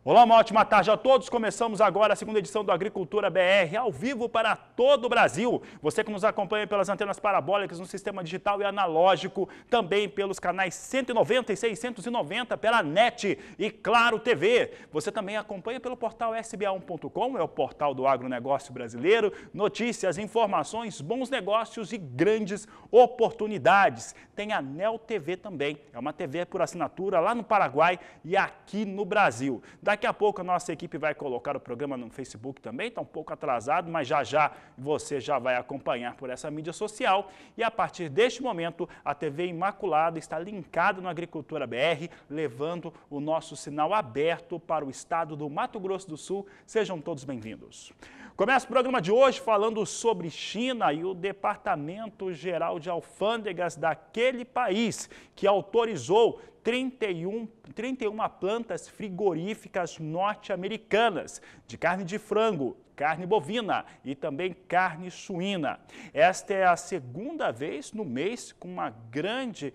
Olá, uma ótima tarde a todos. Começamos agora a segunda edição do Agricultura BR, ao vivo para todo o Brasil. Você que nos acompanha pelas antenas parabólicas no sistema digital e analógico, também pelos canais 190 e 690 pela NET e Claro TV. Você também acompanha pelo portal sba1.com, é o portal do agronegócio brasileiro. Notícias, informações, bons negócios e grandes oportunidades. Tem a NEL TV também, é uma TV por assinatura lá no Paraguai e aqui no Brasil. Daqui a pouco a nossa equipe vai colocar o programa no Facebook também, está um pouco atrasado, mas já você já vai acompanhar por essa mídia social. E a partir deste momento, a TV Imaculada está linkada no Agricultura BR, levando o nosso sinal aberto para o estado do Mato Grosso do Sul. Sejam todos bem-vindos. Começa o programa de hoje falando sobre China e o Departamento Geral de Alfândegas daquele país, que autorizou 31 plantas frigoríficas norte-americanas de carne de frango, carne bovina e também carne suína. Esta é a segunda vez no mês com um grande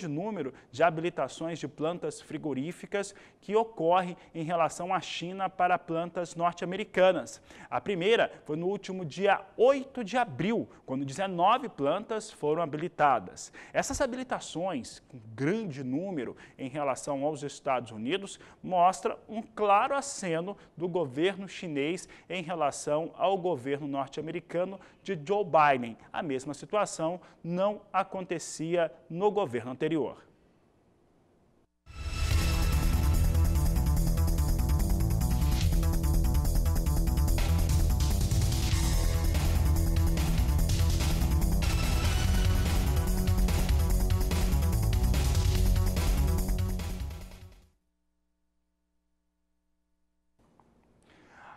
número de habilitações de plantas frigoríficas que ocorre em relação à China para plantas norte-americanas. A primeira foi no último dia 8 de abril, quando 19 plantas foram habilitadas. Essas habilitações, com grande número em relação aos Estados Unidos, mostra um claro aceno do governo chinês em relação ao governo norte-americano de Joe Biden. A mesma situação não acontecia no governo anterior.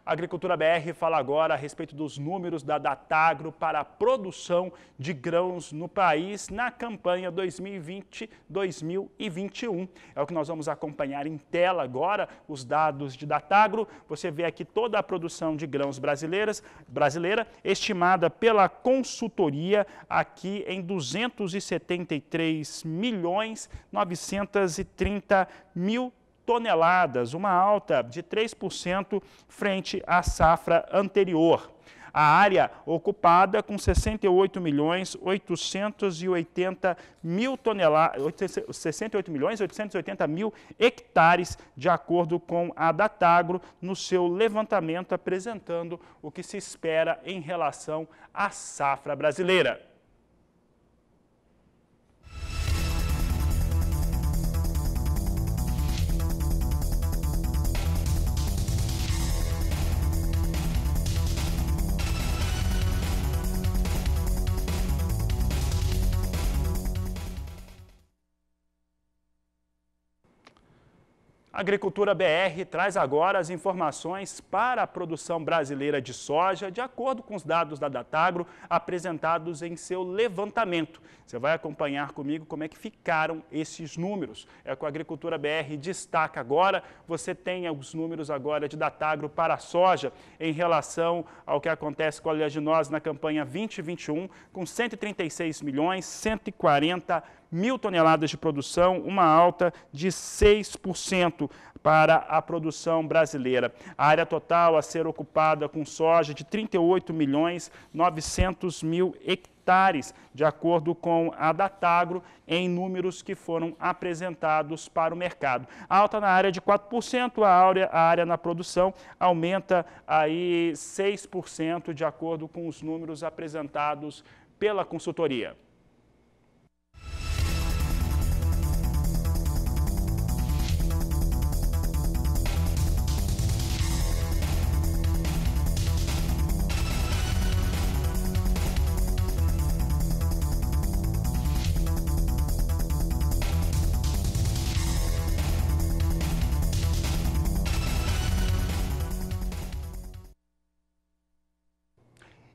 A Agricultura BR fala agora a respeito dos números da Datagro para a produção de grãos no país na campanha 2020-2021. É o que nós vamos acompanhar em tela agora, os dados de Datagro. Você vê aqui toda a produção de grãos brasileira, estimada pela consultoria aqui em 273.930.000 toneladas, uma alta de 3% frente à safra anterior. A área ocupada com 68.880.000 toneladas, 68.880.000 hectares, de acordo com a Datagro, no seu levantamento apresentando o que se espera em relação à safra brasileira. A Agricultura BR traz agora as informações para a produção brasileira de soja, de acordo com os dados da Datagro apresentados em seu levantamento. Você vai acompanhar comigo como é que ficaram esses números. É o que a Agricultura BR destaca agora. Você tem os números agora de Datagro para a soja em relação ao que acontece com a oleaginosa na campanha 2021, com 136.140.000 toneladas de produção, uma alta de 6% para a produção brasileira. A área total a ser ocupada com soja de 38.900.000 hectares, de acordo com a Datagro, em números que foram apresentados para o mercado. Alta na área de 4%, a área na produção aumenta aí 6%, de acordo com os números apresentados pela consultoria.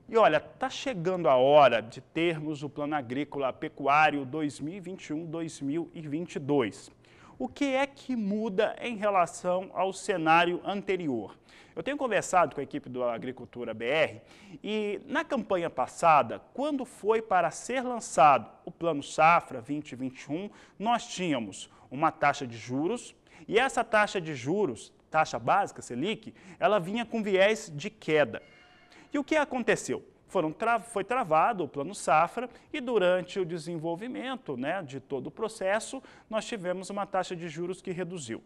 E olha, está chegando a hora de termos o Plano Agrícola Pecuário 2021-2022. O que é que muda em relação ao cenário anterior? Eu tenho conversado com a equipe do Agricultura BR e na campanha passada, quando foi para ser lançado o Plano Safra 2021, nós tínhamos uma taxa de juros e essa taxa de juros taxa básica, Selic, ela vinha com viés de queda. E o que aconteceu? Foi travado o Plano Safra e durante o desenvolvimento, né, de todo o processo, nós tivemos uma taxa de juros que reduziu.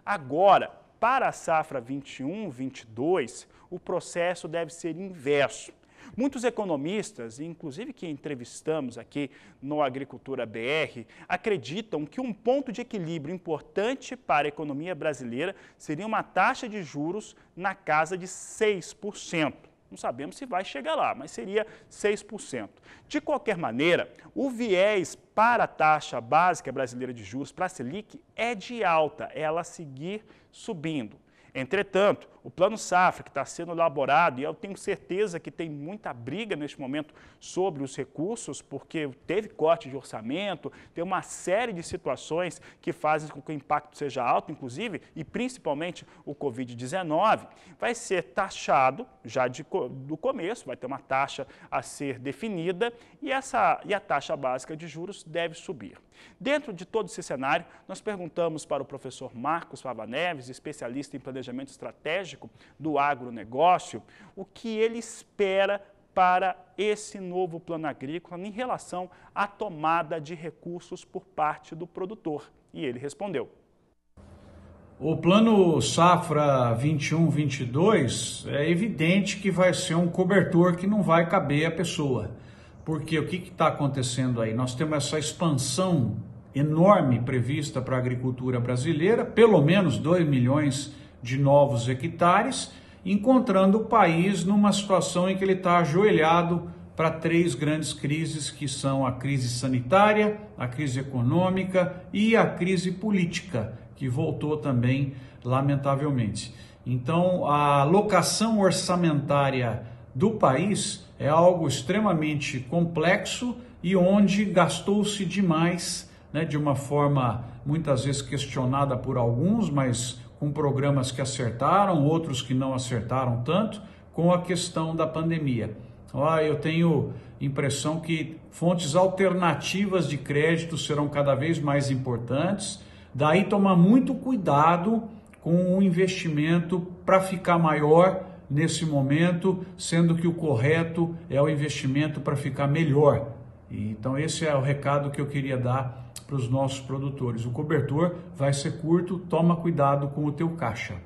Agora, para a safra 21-22, o processo deve ser inverso. Muitos economistas, inclusive que entrevistamos aqui no Agricultura BR, acreditam que um ponto de equilíbrio importante para a economia brasileira seria uma taxa de juros na casa de 6%. Não sabemos se vai chegar lá, mas seria 6%. De qualquer maneira, o viés para a taxa básica brasileira de juros, para a Selic, é de alta, ela seguir subindo. Entretanto, o Plano Safra, que está sendo elaborado, e eu tenho certeza que tem muita briga neste momento sobre os recursos, porque teve corte de orçamento, tem uma série de situações que fazem com que o impacto seja alto, inclusive, e principalmente o Covid-19, vai ser taxado já do começo, vai ter uma taxa a ser definida e a taxa básica de juros deve subir. Dentro de todo esse cenário, nós perguntamos para o professor Marcos Fava Neves, especialista em planejamento estratégico do agronegócio, o que ele espera para esse novo plano agrícola em relação à tomada de recursos por parte do produtor. E ele respondeu. O plano Safra 21-22 é evidente que vai ser um cobertor que não vai caber a pessoa. Porque o que está acontecendo aí? Nós temos essa expansão enorme prevista para a agricultura brasileira, pelo menos 2 milhões de novos hectares, encontrando o país numa situação em que ele está ajoelhado para 3 grandes crises, que são a crise sanitária, a crise econômica e a crise política, que voltou também, lamentavelmente. Então, a alocação orçamentária do país é algo extremamente complexo e onde gastou-se demais, né, de uma forma muitas vezes questionada por alguns, mas com programas que acertaram, outros que não acertaram tanto, com a questão da pandemia. Eu tenho impressão que fontes alternativas de crédito serão cada vez mais importantes, daí tomar muito cuidado com o investimento para ficar maior nesse momento, sendo que o correto é o investimento para ficar melhor. Então esse é o recado que eu queria dar para os nossos produtores. O cobertor vai ser curto, toma cuidado com o teu caixa.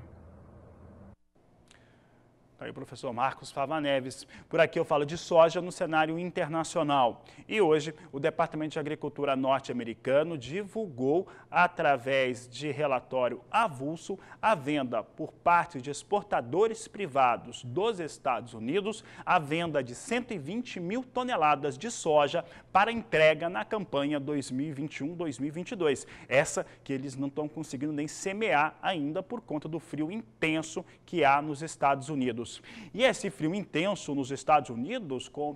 Aí o professor Marcos Fava Neves. Por aqui eu falo de soja no cenário internacional. E hoje o Departamento de Agricultura norte-americano divulgou, através de relatório avulso, a venda por parte de exportadores privados dos Estados Unidos, a venda de 120 mil toneladas de soja para entrega na campanha 2021-2022. Essa que eles não estão conseguindo nem semear ainda por conta do frio intenso que há nos Estados Unidos. E esse frio intenso nos Estados Unidos, como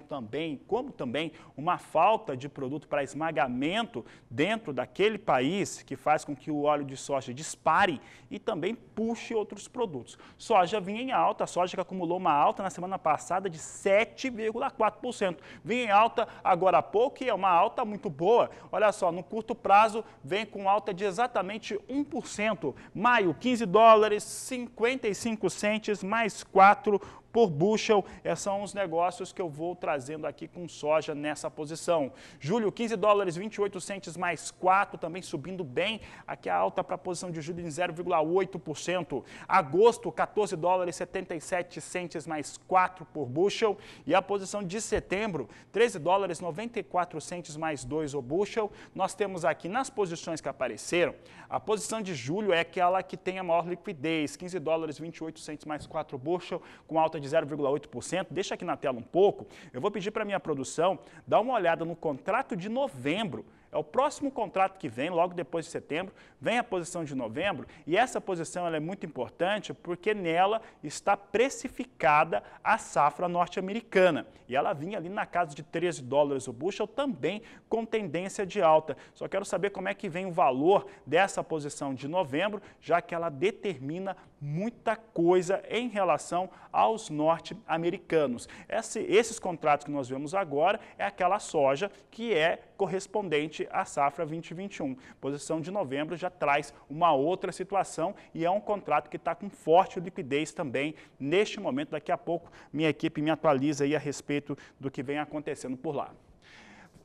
também uma falta de produto para esmagamento dentro daquele país, que faz com que o óleo de soja dispare e também puxe outros produtos. Soja vinha em alta, a soja que acumulou uma alta na semana passada de 7,4%. Vinha em alta agora há pouco e é uma alta muito boa. Olha só, no curto prazo vem com alta de exatamente 1%. Maio, 15 dólares, 55 centes, mais 4 por bushel. Esses são os negócios que eu vou trazendo aqui com soja nessa posição. Julho, 15 dólares, 28 centes, mais 4, também subindo bem. Aqui a alta para a posição de julho em 0,8%. Agosto, 14 dólares, 77 centes, mais 4 por bushel. E a posição de setembro, 13 dólares, 94 centes, mais 2 o bushel. Nós temos aqui nas posições que apareceram, a posição de julho é aquela que tem a maior liquidez, 15 dólares, 28 centes, mais 4 bushel, com alta de 0,8%. Deixa aqui na tela um pouco. Eu vou pedir para a minha produção dar uma olhada no contrato de novembro. É o próximo contrato que vem, logo depois de setembro, vem a posição de novembro, e essa posição ela é muito importante porque nela está precificada a safra norte-americana. E ela vinha ali na casa de 13 dólares o bushel, também com tendência de alta. Só quero saber como é que vem o valor dessa posição de novembro, já que ela determina muita coisa em relação aos norte-americanos. Esses contratos que nós vemos agora é aquela soja que é correspondente perde a safra 2021. Posição de novembro já traz uma outra situação e é um contrato que está com forte liquidez também neste momento. Daqui a pouco minha equipe me atualiza aí a respeito do que vem acontecendo por lá.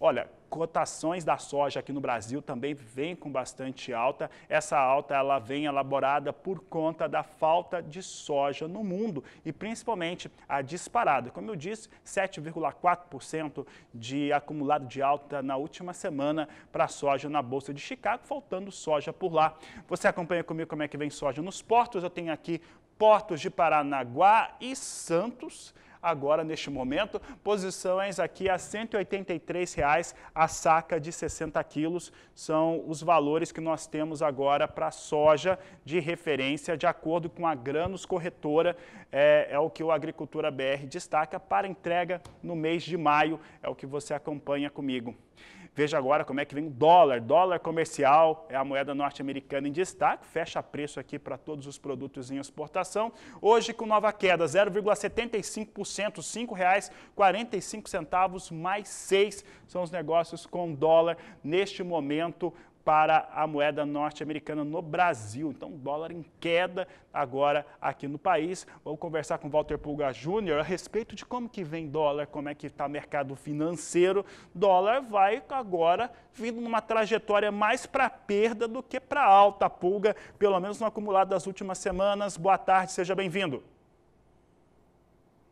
Olha, cotações da soja aqui no Brasil também vem com bastante alta. Essa alta ela vem elaborada por conta da falta de soja no mundo e principalmente a disparada. Como eu disse, 7,4% de acumulado de alta na última semana para a soja na Bolsa de Chicago, faltando soja por lá. Você acompanha comigo como é que vem soja nos portos. Eu tenho aqui portos de Paranaguá e Santos. Agora, neste momento, posições aqui a R$ 183,00 a saca de 60 quilos. São os valores que nós temos agora para a soja de referência, de acordo com a Grãos Corretora. É o que o Agricultura BR destaca para entrega no mês de maio. É o que você acompanha comigo. Veja agora como é que vem o dólar. Dólar comercial é a moeda norte-americana em destaque, fecha preço aqui para todos os produtos em exportação. Hoje com nova queda, 0,75%, R$ 5,45 mais 6 são os negócios com dólar neste momento para a moeda norte-americana no Brasil. Então, dólar em queda agora aqui no país. Vou conversar com o Walter Pulga Júnior a respeito de como que vem dólar, como é que está o mercado financeiro. Dólar vai agora vindo numa trajetória mais para perda do que para alta, Pulga, pelo menos no acumulado das últimas semanas. Boa tarde, seja bem-vindo.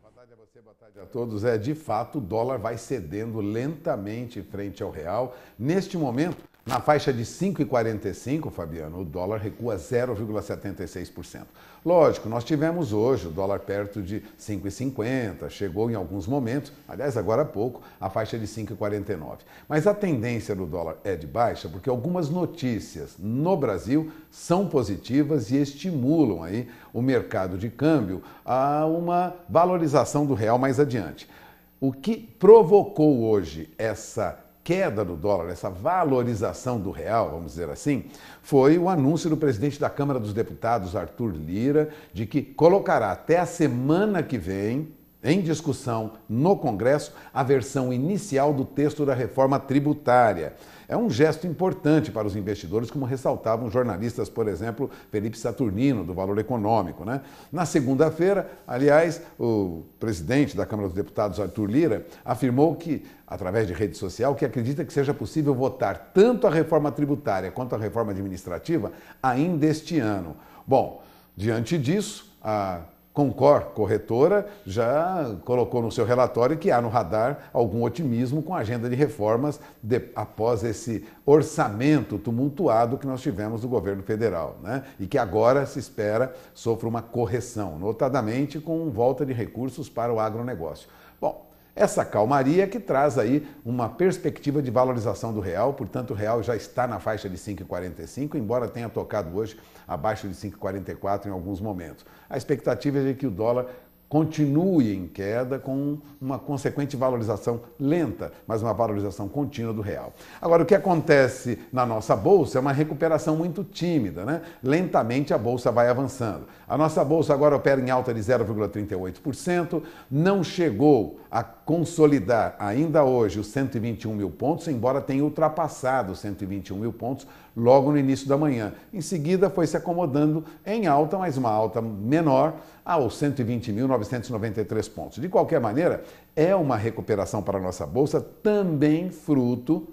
Boa tarde a você, boa tarde a todos. De fato, o dólar vai cedendo lentamente frente ao real. Neste momento, na faixa de 5,45, Fabiano, o dólar recua 0,76%. Lógico, nós tivemos hoje o dólar perto de 5,50, chegou em alguns momentos, aliás, agora há pouco, a faixa de 5,49. Mas a tendência do dólar é de baixa porque algumas notícias no Brasil são positivas e estimulam aí o mercado de câmbio a uma valorização do real mais adiante. O que provocou hoje essa queda do dólar, essa valorização do real, vamos dizer assim, foi o anúncio do presidente da Câmara dos Deputados, Arthur Lira, de que colocará até a semana que vem em discussão no Congresso a versão inicial do texto da reforma tributária. É um gesto importante para os investidores, como ressaltavam jornalistas, por exemplo, Felipe Saturnino, do Valor Econômico, né? Na segunda-feira, aliás, o presidente da Câmara dos Deputados, Arthur Lira, afirmou que, através de rede social, que acredita que seja possível votar tanto a reforma tributária quanto a reforma administrativa ainda este ano. Bom, diante disso, a Concor Corretora já colocou no seu relatório que há no radar algum otimismo com a agenda de reformas após esse orçamento tumultuado que nós tivemos do governo federal, né? E que agora se espera sofra uma correção, notadamente com volta de recursos para o agronegócio. Bom, essa calmaria que traz aí uma perspectiva de valorização do real, portanto o real já está na faixa de 5,45, embora tenha tocado hoje abaixo de 5,44 em alguns momentos. A expectativa é de que o dólar continue em queda com uma consequente valorização lenta, mas uma valorização contínua do real. Agora, o que acontece na nossa bolsa é uma recuperação muito tímida, né? Lentamente a bolsa vai avançando. A nossa bolsa agora opera em alta de 0,38%, não chegou a consolidar ainda hoje os 121 mil pontos, embora tenha ultrapassado os 121 mil pontos logo no início da manhã. Em seguida foi se acomodando em alta, mas uma alta menor, aos 120.993 pontos. De qualquer maneira, é uma recuperação para a nossa bolsa, também fruto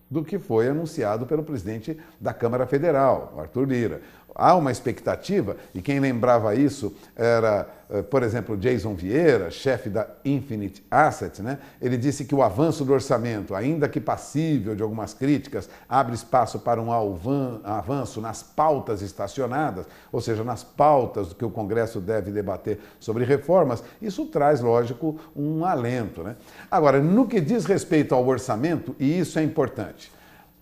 do que foi anunciado pelo presidente da Câmara Federal, Arthur Lira. Há uma expectativa, e quem lembrava isso era, por exemplo, Jason Vieira, chefe da Infinite Assets, né? Ele disse que o avanço do orçamento, ainda que passível de algumas críticas, abre espaço para um avanço nas pautas estacionadas, ou seja, nas pautas que o Congresso deve debater sobre reformas. Isso traz, lógico, um alento, né? Agora, no que diz respeito ao orçamento, e isso é importante,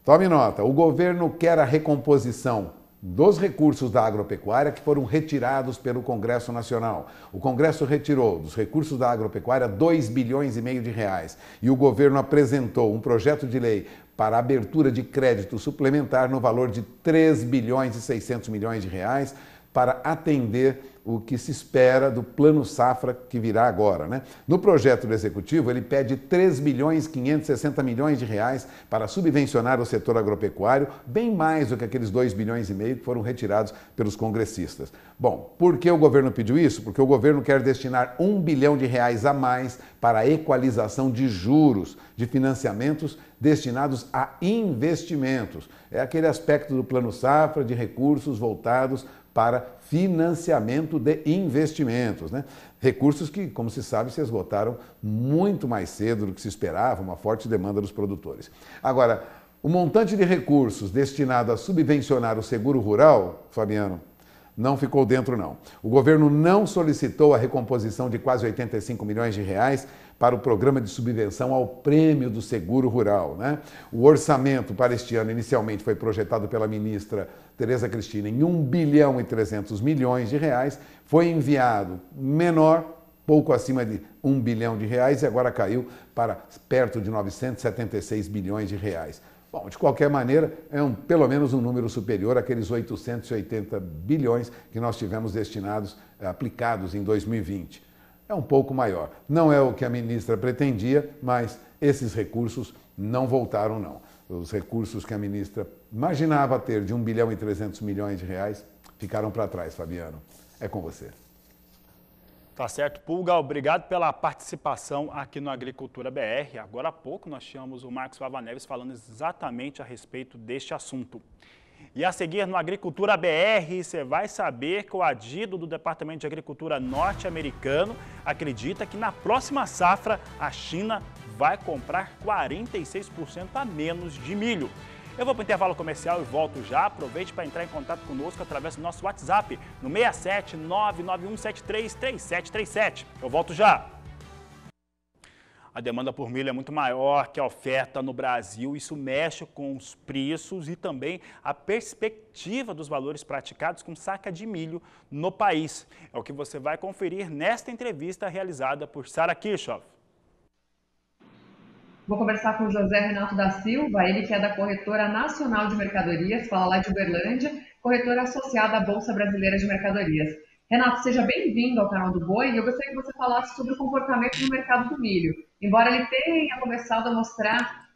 tome nota, o governo quer a recomposição dos recursos da agropecuária que foram retirados pelo Congresso Nacional. O Congresso retirou dos recursos da agropecuária 2,5 bilhões de reais e o governo apresentou um projeto de lei para abertura de crédito suplementar no valor de 3,6 bilhões de reais para atender o que se espera do Plano Safra que virá agora, né? No projeto do Executivo, ele pede 3 bilhões 560 milhões de reais para subvencionar o setor agropecuário, bem mais do que aqueles 2 bilhões e meio que foram retirados pelos congressistas. Bom, por que o governo pediu isso? Porque o governo quer destinar 1 bilhão de reais a mais para a equalização de juros de financiamentos destinados a investimentos. É aquele aspecto do Plano Safra de recursos voltados para financiamento de investimentos, né? Recursos que, como se sabe, se esgotaram muito mais cedo do que se esperava, uma forte demanda dos produtores. Agora, o montante de recursos destinado a subvencionar o seguro rural, Fabiano, não ficou dentro, não. O governo não solicitou a recomposição de quase 85 milhões de reais para o programa de subvenção ao prêmio do seguro rural, né? O orçamento para este ano inicialmente foi projetado pela ministra Tereza Cristina em 1 bilhão e 300 milhões de reais, foi enviado menor, pouco acima de 1 bilhão de reais e agora caiu para perto de 976 bilhões de reais. Bom, de qualquer maneira, é pelo menos um número superior àqueles 880 bilhões que nós tivemos destinados, aplicados em 2020. É um pouco maior. Não é o que a ministra pretendia, mas esses recursos não voltaram, não. Os recursos que a ministra imaginava ter de 1 bilhão e 300 milhões de reais ficaram para trás, Fabiano. É com você. Tá certo, Pulga, obrigado pela participação aqui no Agricultura BR. Agora há pouco nós tínhamos o Marcos Fava Neves falando exatamente a respeito deste assunto. E a seguir no Agricultura BR, você vai saber que o adido do Departamento de Agricultura norte-americano acredita que na próxima safra a China vai comprar 46% a menos de milho. Eu vou para o intervalo comercial e volto já. Aproveite para entrar em contato conosco através do nosso WhatsApp no 67 99173 3737. Eu volto já. A demanda por milho é muito maior que a oferta no Brasil. Isso mexe com os preços e também a perspectiva dos valores praticados com saca de milho no país. É o que você vai conferir nesta entrevista realizada por Sara Kirchhoff. Vou conversar com o José Renato da Silva, ele que é da Corretora Nacional de Mercadorias, fala lá de Uberlândia, corretora associada à Bolsa Brasileira de Mercadorias. Renato, seja bem-vindo ao canal do Boi e eu gostaria que você falasse sobre o comportamento no mercado do milho. Embora ele tenha começado a mostrar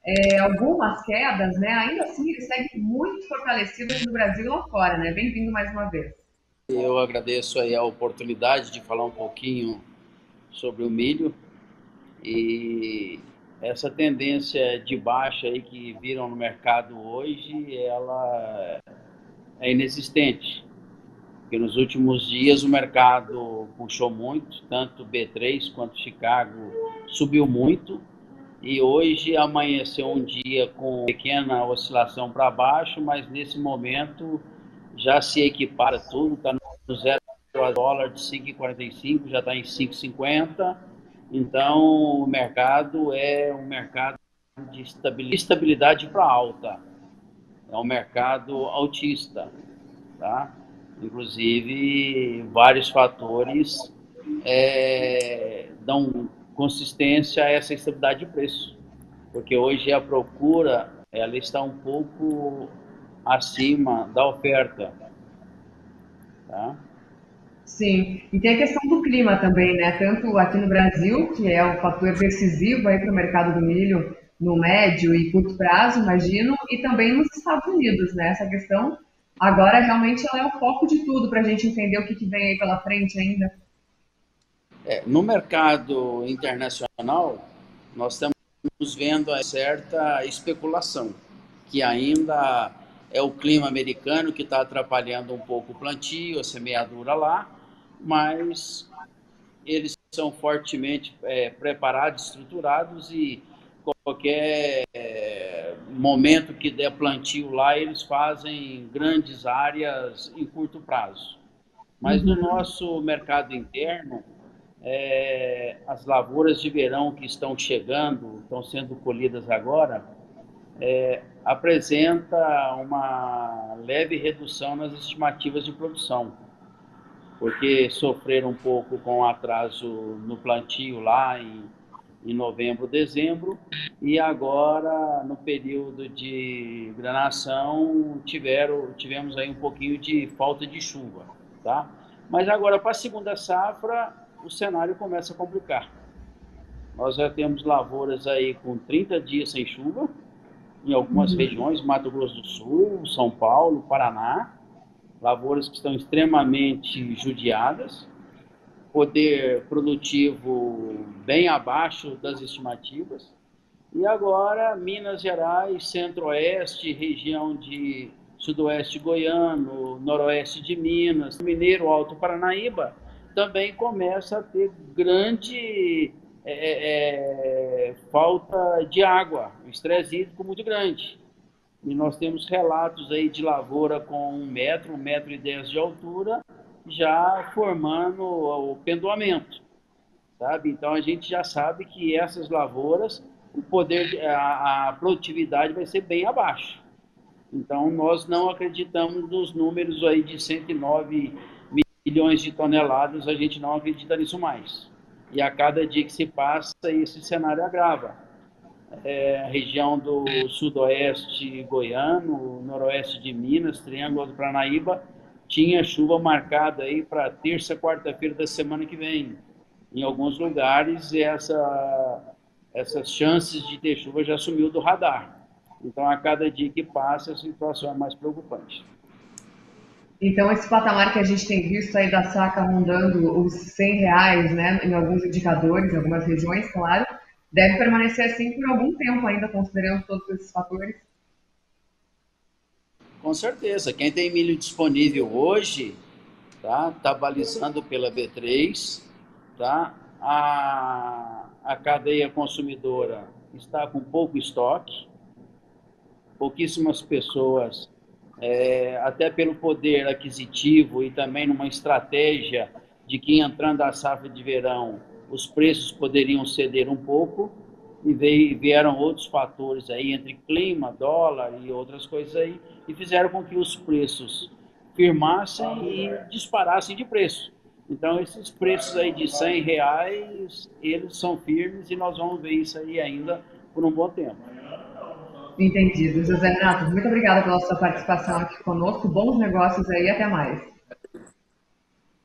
algumas quedas, né, ainda assim ele segue muito fortalecido aqui no Brasil e lá fora, né? Bem-vindo mais uma vez. Eu agradeço aí a oportunidade de falar um pouquinho sobre o milho e essa tendência de baixa aí que viram no mercado hoje, ela é inexistente. Porque nos últimos dias o mercado puxou muito, tanto B3 quanto Chicago subiu muito. E hoje amanheceu um dia com pequena oscilação para baixo, mas nesse momento já se equipara tudo, está no 0 dólar de 5,45, já está em 5,50. Então, o mercado é um mercado de estabilidade para alta. É um mercado altista, tá? Inclusive, vários fatores dão consistência a essa estabilidade de preço. Porque hoje a procura ela está um pouco acima da oferta, tá? Sim, e tem a questão do clima também, né? Tanto aqui no Brasil, que é um fator decisivo aí para o mercado do milho no médio e curto prazo, imagino, e também nos Estados Unidos, né? Essa questão agora realmente ela é o foco de tudo para a gente entender o que vem aí pela frente ainda. No mercado internacional, nós estamos vendo a certa especulação, que ainda é o clima americano que está atrapalhando um pouco o plantio, a semeadura lá, mas eles são fortemente preparados, estruturados e qualquer momento que der plantio lá, eles fazem grandes áreas em curto prazo. Mas no nosso mercado interno, as lavouras de verão que estão chegando, estão sendo colhidas agora, apresenta uma leve redução nas estimativas de produção, porque sofreram um pouco com atraso no plantio lá em novembro, dezembro, e agora no período de granação tivemos aí um pouquinho de falta de chuva, tá? Mas agora, para a segunda safra, o cenário começa a complicar. Nós já temos lavouras aí com 30 dias sem chuva, em algumas regiões, Mato Grosso do Sul, São Paulo, Paraná, lavouras que estão extremamente judiadas, poder produtivo bem abaixo das estimativas. E agora, Minas Gerais, Centro-Oeste, região de Sudoeste goiano, Noroeste de Minas, Mineiro, Alto Paranaíba, também começa a ter grande falta de água, um estresse hídrico muito grande. E nós temos relatos aí de lavoura com 1 metro, 1,10 m de altura, já formando o pendoamento, sabe? Então a gente já sabe que essas lavouras, a produtividade vai ser bem abaixo. Então nós não acreditamos nos números aí de 109 milhões de toneladas, a gente não acredita nisso mais. E a cada dia que se passa, esse cenário agrava. A região do sudoeste goiano, noroeste de Minas, Triângulo do Paranaíba, tinha chuva marcada aí para terça, quarta-feira da semana que vem. Em alguns lugares, essas chances de ter chuva já sumiu do radar. Então, a cada dia que passa, a situação é mais preocupante. Então, esse patamar que a gente tem visto aí da saca rondando os R$100, né, em alguns indicadores, em algumas regiões, claro, deve permanecer assim por algum tempo ainda, considerando todos esses fatores? Com certeza. Quem tem milho disponível hoje, tá balizando pela B3, tá? A cadeia consumidora está com pouco estoque, pouquíssimas pessoas, até pelo poder aquisitivo e também numa estratégia de que entrando a safra de verão, os preços poderiam ceder um pouco, e vieram outros fatores aí, entre clima, dólar e outras coisas aí, e fizeram com que os preços firmassem e disparassem de preço. Então, esses preços aí de R$100, eles são firmes e nós vamos ver isso aí ainda por um bom tempo. Entendido. José Renato, muito obrigada pela sua participação aqui conosco. Bons negócios aí, até mais.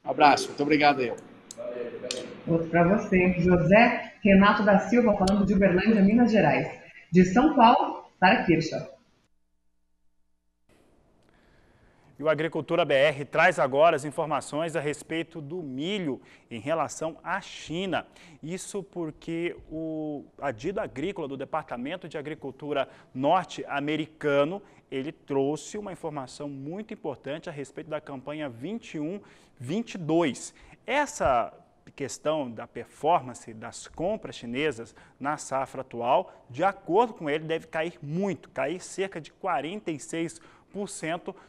Um abraço, muito obrigado aí. Outro para você, José Renato da Silva, falando de Uberlândia, Minas Gerais. De São Paulo, Sara Kirchhoff. E o Agricultura BR traz agora as informações a respeito do milho em relação à China. Isso porque o adido agrícola do Departamento de Agricultura norte-americano, ele trouxe uma informação muito importante a respeito da campanha 21-22. Essa questão da performance das compras chinesas na safra atual, de acordo com ele, deve cair muito, cair cerca de 46%,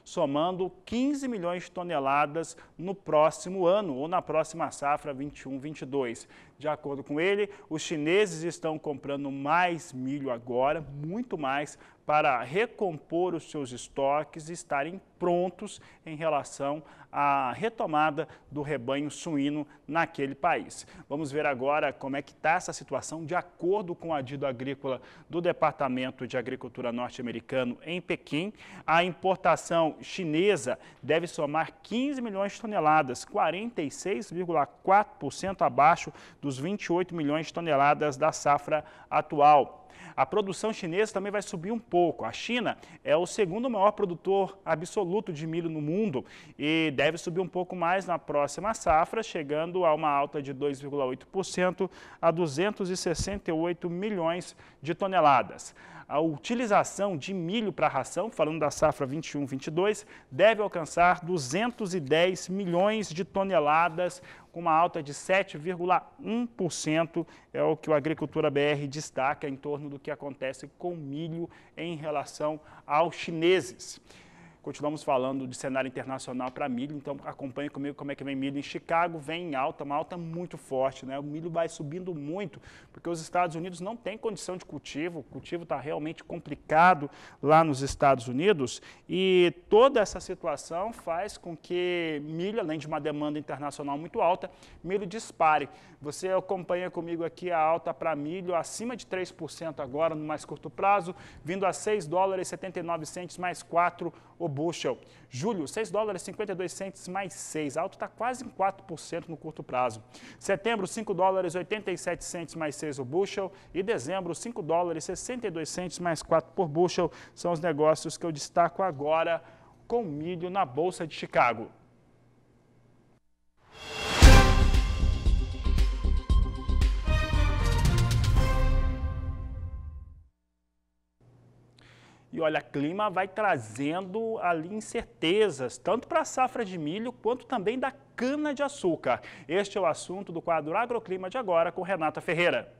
somando 15 milhões de toneladas no próximo ano ou na próxima safra 21-22. De acordo com ele, os chineses estão comprando mais milho agora, muito mais, para recompor os seus estoques e estarem prontos em relação à retomada do rebanho suíno naquele país. Vamos ver agora como é que está essa situação de acordo com o adido agrícola do Departamento de Agricultura norte-americano em Pequim. A importação chinesa deve somar 15 milhões de toneladas, 46,4% abaixo dos 28 milhões de toneladas da safra atual. A produção chinesa também vai subir um pouco. A China é o segundo maior produtor absoluto de milho no mundo e deve subir um pouco mais na próxima safra, chegando a uma alta de 2,8% a 268 milhões de toneladas. A utilização de milho para ração, falando da safra 21-22, deve alcançar 210 milhões de toneladas, com uma alta de 7,1%, é o que o Agricultura BR destaca em torno do que acontece com milho em relação aos chineses. Continuamos falando de cenário internacional para milho, então acompanhe comigo como é que vem milho em Chicago, vem em alta, uma alta muito forte, né? O milho vai subindo muito, porque os Estados Unidos não têm condição de cultivo, o cultivo está realmente complicado lá nos Estados Unidos, e toda essa situação faz com que milho, além de uma demanda internacional muito alta, milho dispare. Você acompanha comigo aqui a alta para milho acima de 3% agora, no mais curto prazo, vindo a $6,79 mais 4 o bushel. Julho, 6 dólares e 52 centes mais 6, alto está quase em 4% no curto prazo. Setembro, 5 dólares e 87 centes mais 6 o bushel. E dezembro, 5 dólares e 62 centes mais 4 por bushel. São os negócios que eu destaco agora com milho na Bolsa de Chicago. E olha, clima vai trazendo ali incertezas, tanto para a safra de milho quanto também da cana-de-açúcar. Este é o assunto do quadro Agroclima de agora com Renata Ferreira.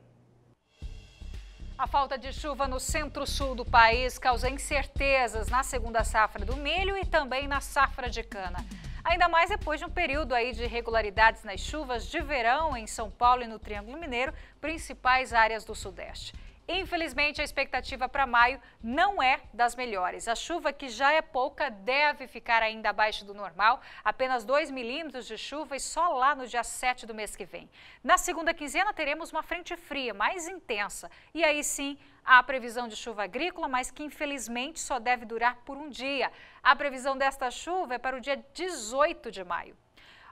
A falta de chuva no centro-sul do país causa incertezas na segunda safra do milho e também na safra de cana. Ainda mais depois de um período aí de irregularidades nas chuvas de verão em São Paulo e no Triângulo Mineiro, principais áreas do Sudeste. Infelizmente, a expectativa para maio não é das melhores. A chuva, que já é pouca, deve ficar ainda abaixo do normal. Apenas 2 milímetros de chuva e só lá no dia 7 do mês que vem. Na segunda quinzena, teremos uma frente fria, mais intensa. E aí sim, há a previsão de chuva agrícola, mas que infelizmente só deve durar por um dia. A previsão desta chuva é para o dia 18 de maio.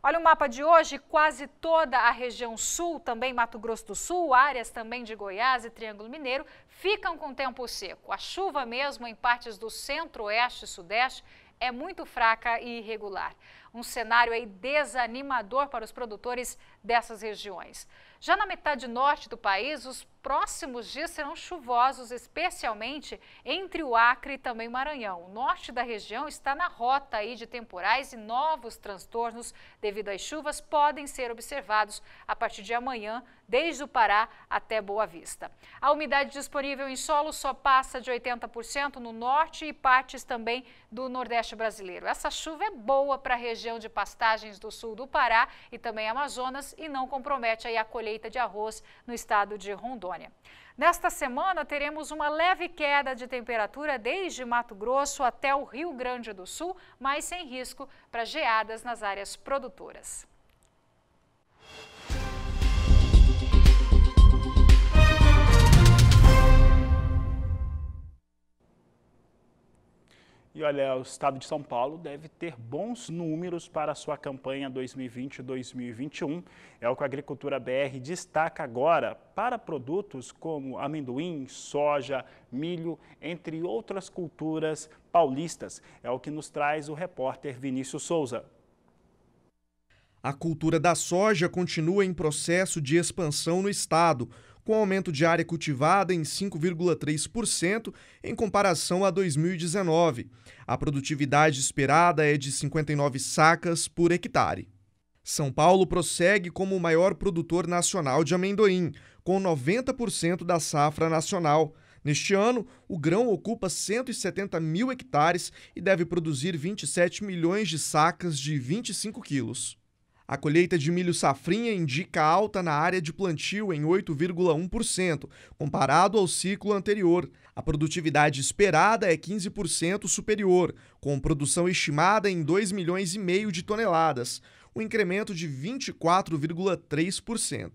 Olha o mapa de hoje, quase toda a região sul, também Mato Grosso do Sul, áreas também de Goiás e Triângulo Mineiro, ficam com tempo seco. A chuva mesmo em partes do centro-oeste e sudeste é muito fraca e irregular. Um cenário aí desanimador para os produtores dessas regiões. Já na metade norte do país, os próximos dias serão chuvosos, especialmente entre o Acre e também Maranhão. O norte da região está na rota aí de temporais e novos transtornos devido às chuvas podem ser observados a partir de amanhã, desde o Pará até Boa Vista. A umidade disponível em solo só passa de 80% no norte e partes também do nordeste brasileiro. Essa chuva é boa para a região de pastagens do sul do Pará e também Amazonas e não compromete aí a colheita de arroz no estado de Rondônia. Nesta semana, teremos uma leve queda de temperatura desde Mato Grosso até o Rio Grande do Sul, mas sem risco para geadas nas áreas produtoras. E olha, o estado de São Paulo deve ter bons números para a sua campanha 2020-2021. É o que a Agricultura BR destaca agora para produtos como amendoim, soja, milho, entre outras culturas paulistas. É o que nos traz o repórter Vinícius Souza. A cultura da soja continua em processo de expansão no estado, com aumento de área cultivada em 5,3% em comparação a 2019. A produtividade esperada é de 59 sacas por hectare. São Paulo prossegue como o maior produtor nacional de amendoim, com 90% da safra nacional. Neste ano, o grão ocupa 170 mil hectares e deve produzir 27 milhões de sacas de 25 quilos. A colheita de milho safrinha indica alta na área de plantio em 8,1%, comparado ao ciclo anterior. A produtividade esperada é 15% superior, com produção estimada em 2,5 milhões de toneladas, um incremento de 24,3%.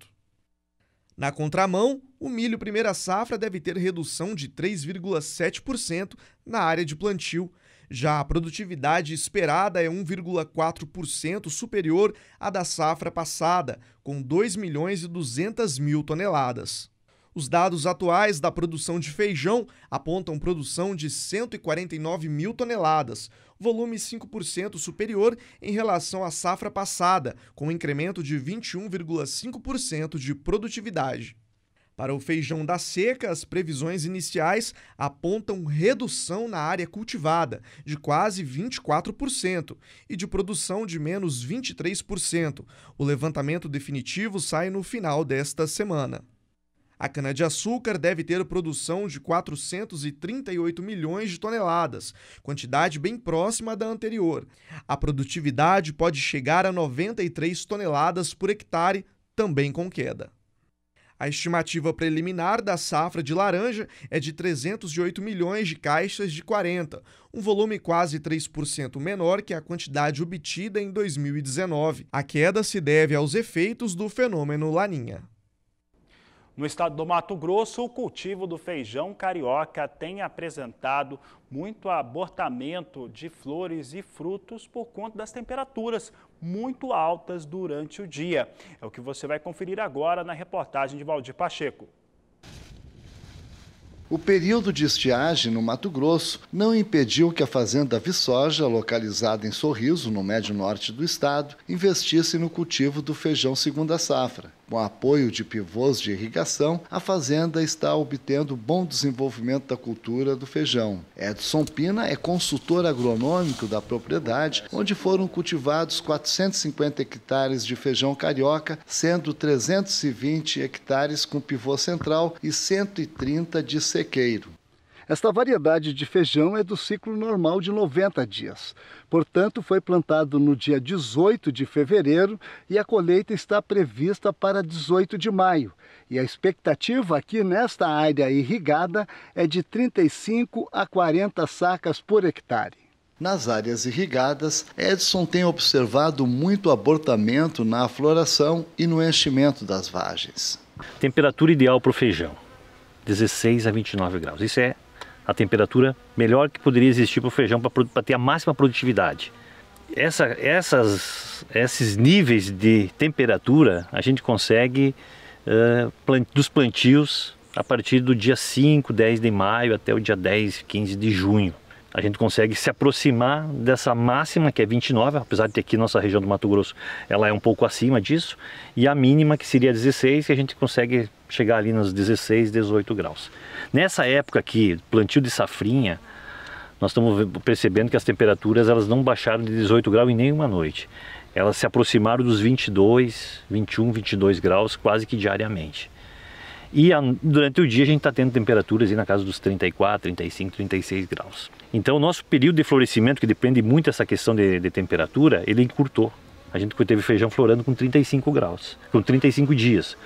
Na contramão, o milho primeira safra deve ter redução de 3,7% na área de plantio. Já a produtividade esperada é 1,4% superior à da safra passada, com 2,2 milhões de toneladas. Os dados atuais da produção de feijão apontam produção de 149 mil toneladas, volume 5% superior em relação à safra passada, com um incremento de 21,5% de produtividade. Para o feijão da seca, as previsões iniciais apontam redução na área cultivada, de quase 24%, e de produção de menos 23%. O levantamento definitivo sai no final desta semana. A cana-de-açúcar deve ter produção de 438 milhões de toneladas, quantidade bem próxima da anterior. A produtividade pode chegar a 93 toneladas por hectare, também com queda. A estimativa preliminar da safra de laranja é de 308 milhões de caixas de 40, um volume quase 3% menor que a quantidade obtida em 2019. A queda se deve aos efeitos do fenômeno Laninha. No estado do Mato Grosso, o cultivo do feijão carioca tem apresentado muito abortamento de flores e frutos por conta das temperaturas muito altas durante o dia. É o que você vai conferir agora na reportagem de Valdir Pacheco. O período de estiagem no Mato Grosso não impediu que a fazenda Viçoja, localizada em Sorriso, no médio norte do estado, investisse no cultivo do feijão segunda safra. Com apoio de pivôs de irrigação, a fazenda está obtendo bom desenvolvimento da cultura do feijão. Edson Pina é consultor agronômico da propriedade, onde foram cultivados 450 hectares de feijão carioca, sendo 320 hectares com pivô central e 130 de sequeiro. Esta variedade de feijão é do ciclo normal de 90 dias. Portanto, foi plantado no dia 18 de fevereiro e a colheita está prevista para 18 de maio. E a expectativa aqui nesta área irrigada é de 35 a 40 sacas por hectare. Nas áreas irrigadas, Edson tem observado muito abortamento na floração e no enchimento das vagens. Temperatura ideal para o feijão, 16 a 29 graus. Isso é a temperatura melhor que poderia existir para o feijão para ter a máxima produtividade. Esses níveis de temperatura a gente consegue dos plantios a partir do dia 5, 10 de maio até o dia 10, 15 de junho. A gente consegue se aproximar dessa máxima, que é 29, apesar de ter aqui nossa região do Mato Grosso, ela é um pouco acima disso, e a mínima, que seria 16, que a gente consegue chegar ali nos 16, 18 graus. Nessa época aqui, plantio de safrinha, nós estamos percebendo que as temperaturas elas não baixaram de 18 graus em nenhuma noite. Elas se aproximaram dos 22, 21, 22 graus quase que diariamente. E durante o dia a gente está tendo temperaturas aí na casa dos 34, 35, 36 graus. Então o nosso período de florescimento, que depende muito dessa questão de temperatura, ele encurtou. A gente teve feijão florando com 35 graus, com 35 dias.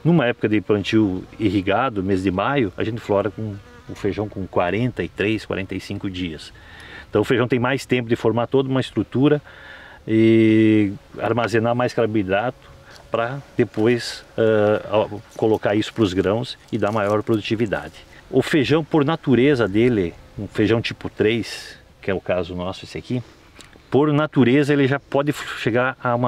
Numa época de plantio irrigado, mês de maio, a gente flora com o feijão com 43, 45 dias. Então o feijão tem mais tempo de formar toda uma estrutura e armazenar mais carboidrato, para depois colocar isso para os grãos e dar maior produtividade. O feijão, por natureza dele, um feijão tipo 3, que é o caso nosso esse aqui, por natureza ele já pode chegar a um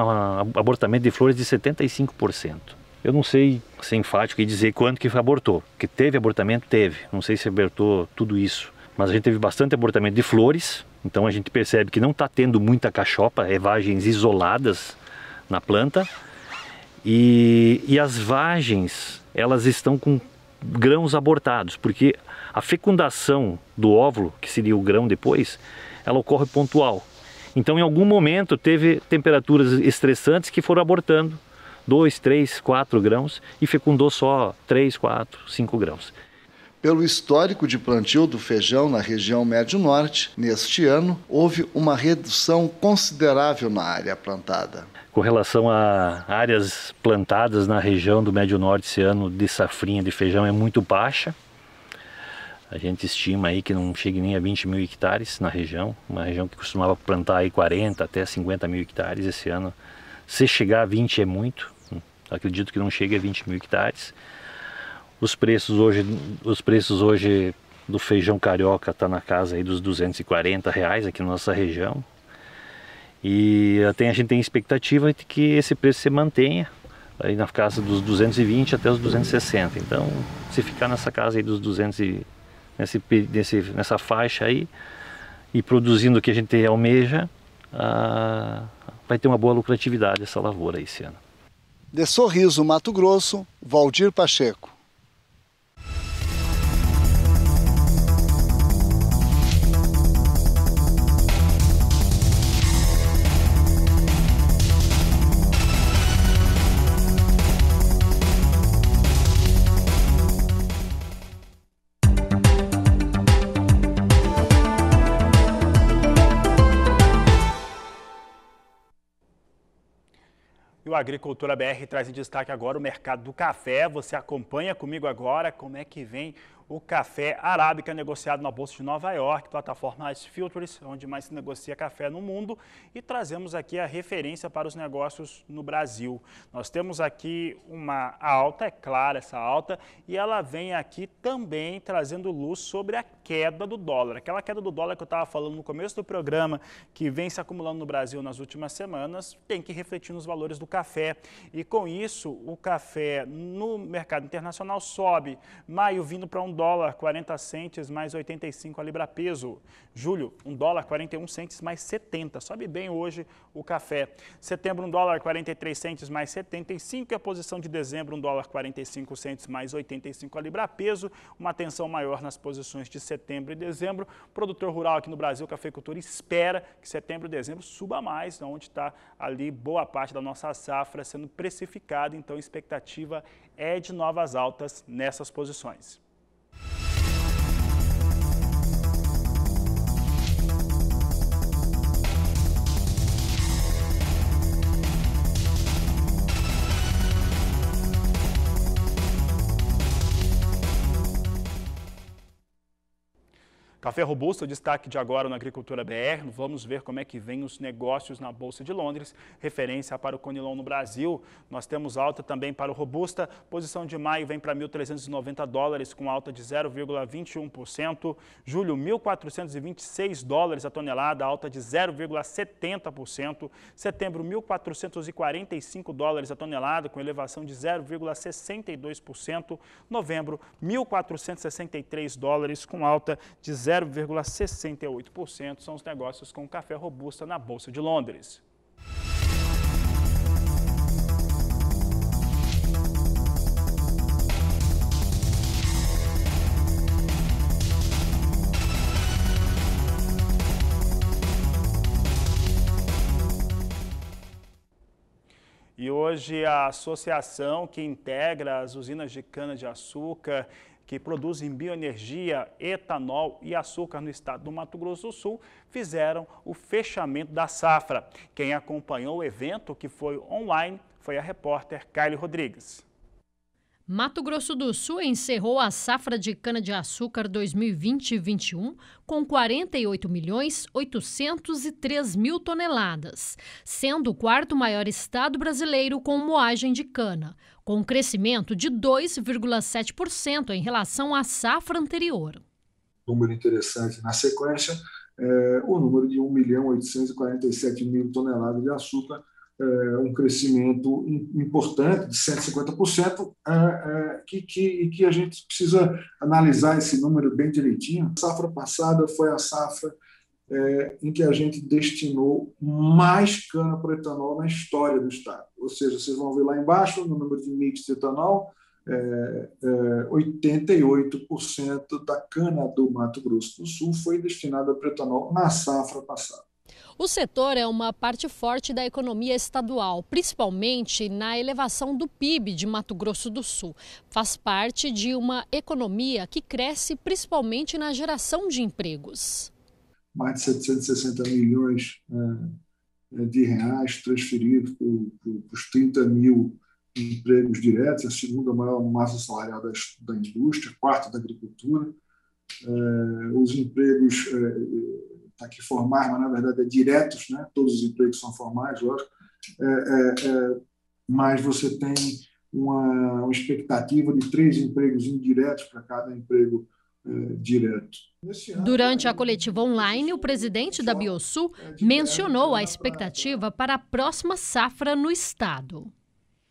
abortamento de flores de 75%. Eu não sei ser enfático e dizer quanto que abortou, porque teve abortamento, teve. Não sei se abortou tudo isso, mas a gente teve bastante abortamento de flores, então a gente percebe que não está tendo muita cachopa, vagens isoladas na planta. E as vagens, elas estão com grãos abortados, porque a fecundação do óvulo, que seria o grão depois, ela ocorre pontual. Então, em algum momento, teve temperaturas estressantes que foram abortando 2, 3, 4 grãos e fecundou só 3, 4, 5 grãos. Pelo histórico de plantio do feijão na região Médio-Norte, neste ano, houve uma redução considerável na área plantada. Com relação a áreas plantadas na região do Médio-Norte esse ano de safrinha de feijão é muito baixa. A gente estima aí que não chegue nem a 20 mil hectares na região, uma região que costumava plantar aí 40 até 50 mil hectares esse ano. Se chegar a 20 é muito, acredito que não chegue a 20 mil hectares. Os preços hoje do feijão carioca está na casa aí dos R$240 aqui na nossa região. E a gente tem expectativa de que esse preço se mantenha aí na casa dos 220 até os 260. Então, se ficar nessa casa aí dos 200 nessa faixa aí e produzindo o que a gente almeja, vai ter uma boa lucratividade essa lavoura esse ano. De Sorriso, Mato Grosso, Valdir Pacheco. E o Agricultura BR traz em destaque agora o mercado do café. Você acompanha comigo agora como é que vem o café arábica negociado na Bolsa de Nova York, plataforma Ice Futures, onde mais se negocia café no mundo, e trazemos aqui a referência para os negócios no Brasil. Nós temos aqui uma alta, é clara essa alta, e ela vem aqui também trazendo luz sobre a queda do dólar. Aquela queda do dólar que eu estava falando no começo do programa, que vem se acumulando no Brasil nas últimas semanas, tem que refletir nos valores do café. E com isso, o café no mercado internacional sobe. Maio vindo para $1,40 mais 85 a libra peso. Julho, $1,41 mais 70. Sobe bem hoje o café. Setembro, $1,43 mais 75. E a posição de dezembro, $1,45 mais 85 a libra peso. Uma tensão maior nas posições de setembro e dezembro. O produtor rural aqui no Brasil, cafeicultor, espera que setembro e dezembro suba mais, onde está ali boa parte da nossa safra sendo precificada. Então, a expectativa é de novas altas nessas posições. Café robusto, destaque de agora na Agricultura BR. Vamos ver como é que vem os negócios na Bolsa de Londres. Referência para o Conilon no Brasil. Nós temos alta também para o robusta. Posição de maio vem para $1.390 com alta de 0,21%. Julho, $1.426 a tonelada, alta de 0,70%. Setembro, $1.445 a tonelada, com elevação de 0,62%. Novembro, $1.463 com alta de 0,68%. São os negócios com café robusta na Bolsa de Londres. E hoje a associação que integra as usinas de cana-de-açúcar que produzem bioenergia, etanol e açúcar no estado do Mato Grosso do Sul, fizeram o fechamento da safra. Quem acompanhou o evento, que foi online, foi a repórter Kylie Rodrigues. Mato Grosso do Sul encerrou a safra de cana-de-açúcar 2020-21 com 48.803.000 toneladas, sendo o quarto maior estado brasileiro com moagem de cana, com um crescimento de 2,7% em relação à safra anterior. Número interessante na sequência é o número de 1.847.000 toneladas de açúcar, um crescimento importante de 150%, que a gente precisa analisar esse número bem direitinho. A safra passada foi a safra em que a gente destinou mais cana para etanol na história do estado. Ou seja, vocês vão ver lá embaixo, no número de mix de etanol, 88% da cana do Mato Grosso do Sul foi destinada para etanol na safra passada. O setor é uma parte forte da economia estadual, principalmente na elevação do PIB de Mato Grosso do Sul. Faz parte de uma economia que cresce principalmente na geração de empregos. Mais de 760 milhões de reais transferidos para os 30 mil empregos diretos, a segunda maior massa salarial da indústria, quarta da agricultura. Os empregos que formais, mas na verdade diretos, né? Todos os empregos são formais, lógico, mas você tem uma expectativa de 3 empregos indiretos para cada emprego direto. Durante a coletiva online, o presidente da Biosul mencionou a expectativa para a próxima safra no estado.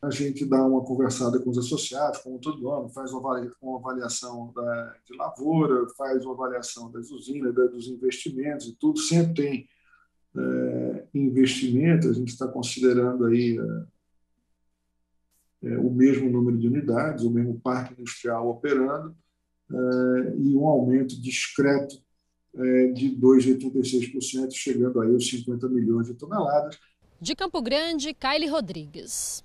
A gente dá uma conversada com os associados, como todo ano, faz uma avaliação de lavoura, faz uma avaliação das usinas, dos investimentos e tudo. Sempre tem investimento, a gente está considerando aí o mesmo número de unidades, o mesmo parque industrial operando e um aumento discreto de 2,86%, chegando aí aos 50 milhões de toneladas. De Campo Grande, Kylie Rodrigues.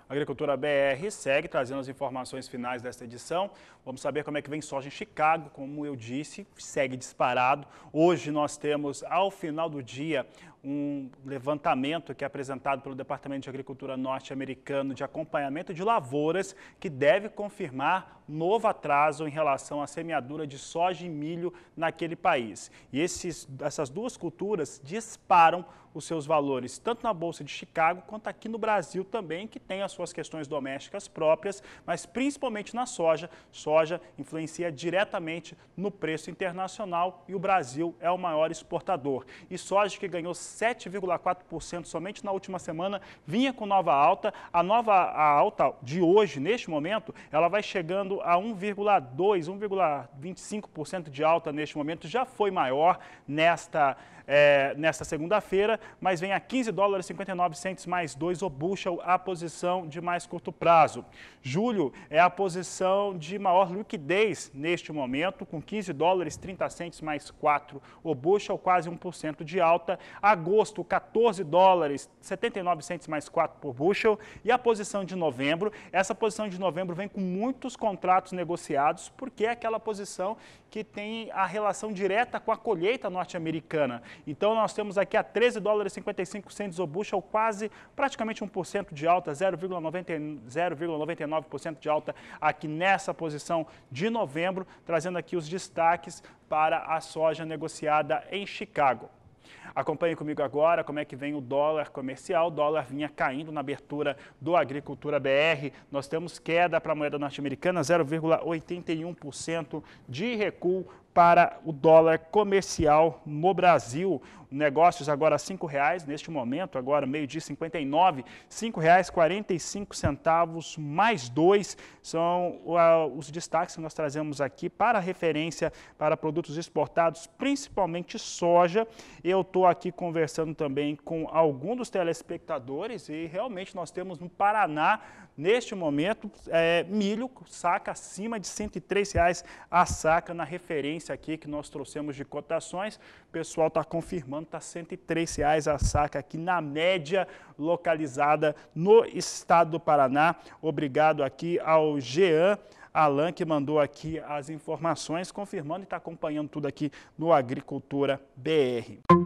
A Agricultura BR segue trazendo as informações finais desta edição. Vamos saber como é que vem soja em Chicago. Como eu disse, segue disparado. Hoje nós temos, ao final do dia, um levantamento que é apresentado pelo Departamento de Agricultura norte-americano de acompanhamento de lavouras, que deve confirmar novo atraso em relação à semeadura de soja e milho naquele país. E essas duas culturas disparam os seus valores, tanto na Bolsa de Chicago quanto aqui no Brasil também, que tem as suas questões domésticas próprias, mas principalmente na soja. Soja influencia diretamente no preço internacional e o Brasil é o maior exportador. E soja que ganhou 7,4% somente na última semana, vinha com nova alta. A alta de hoje, neste momento, ela vai chegando a 1,2%, 1,25% de alta neste momento, já foi maior nesta segunda-feira, mas vem a $15,59 mais 2 o bushel, a posição de mais curto prazo. Julho é a posição de maior liquidez neste momento, com $15,30 mais 4 o bushel, quase 1% de alta. Agosto, $14,79 mais 4 por bushel. E a posição de novembro, essa posição de novembro vem com muitos contratos negociados, porque é aquela posição que tem a relação direta com a colheita norte-americana. Então, nós temos aqui a $13,55 o bushel, praticamente 1% de alta, 0,99% de alta aqui nessa posição de novembro, trazendo aqui os destaques para a soja negociada em Chicago. Acompanhe comigo agora como é que vem o dólar comercial. O dólar vinha caindo na abertura do Agricultura BR. Nós temos queda para a moeda norte-americana, 0,81% de recuo para o dólar comercial no Brasil. Negócios agora R$ 5,00 neste momento, agora meio-dia 59, R$ 5,45 mais 2 são os destaques que nós trazemos aqui para referência para produtos exportados, principalmente soja. Eu estou aqui conversando também com alguns dos telespectadores e realmente nós temos no Paraná, neste momento, milho, saca acima de R$ 103,00 a saca na referência aqui que nós trouxemos de cotações. O pessoal está confirmando, está R$ 103,00 a saca aqui na média localizada no estado do Paraná. Obrigado aqui ao Jean Alan, que mandou aqui as informações, confirmando e está acompanhando tudo aqui no Agricultura BR.